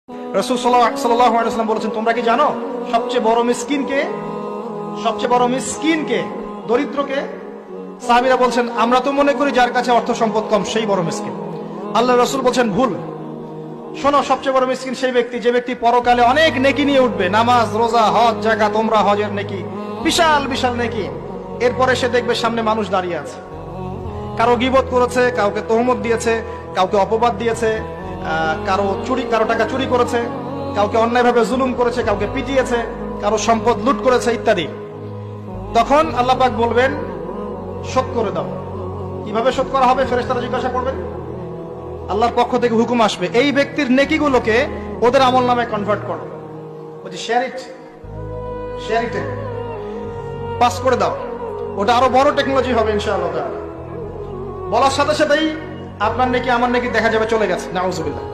রাসূল সাল্লাল্লাহু আলাইহি ওয়াসাল্লাম বলেছেন, তোমরা কি জানো সবচেয়ে বড় মিসকিন কে? সবচেয়ে বড় মিসকিন কে? দরিদ্র কে? সাহাবীরা বলছেন, আমরা তো মনে করি যার কাছে অর্থ সম্পদ কম সেই বড় মিসকিন। আল্লাহ রাসূল বলছেন, ভুল। শোনো, সবচেয়ে বড় মিসকিন সেই ব্যক্তি যে ব্যক্তি পরকালে অনেক নেকি নিয়ে উঠবে, নামাজ, রোজা, হজ, যাকাত, উমরা, হজের নেকি, বিশাল বিশাল নেকি। এরপরে সে দেখবে সামনে মানুষ দাঁড়িয়ে আছে, কারো গীবত করেছে, কাউকে তহমত দিয়েছে, কাউকে অপবাদ দিয়েছে, কারো টাকা চুরি করেছে, কাউকে অন্যায়ভাবে জুলুম করেছে, কাউকে পিটিয়েছে, কারো সম্পদ লুট করেছে ইত্যাদি। তখন আল্লাহ পাক বলবেন, শোধ করে দাও। কিভাবে শোধ করা হবে? ফেরেশতারা জিজ্ঞাসা করবেন, আল্লাহর পক্ষ থেকে হুকুম আসবে, এই ব্যক্তির নেকিগুলোকে ওদের আমল নামে কনভার্ট করো, বলছি শেয়ার ইট পাস করে দাও। ওটা আরো বড় টেকনোলজি হবে ইনশাআল্লাহ। বলার সাথে সাথেই আপনার নেকি আমার নেকি দেখা যাবে চলে গেছে, নাউজুবিল্লাহ।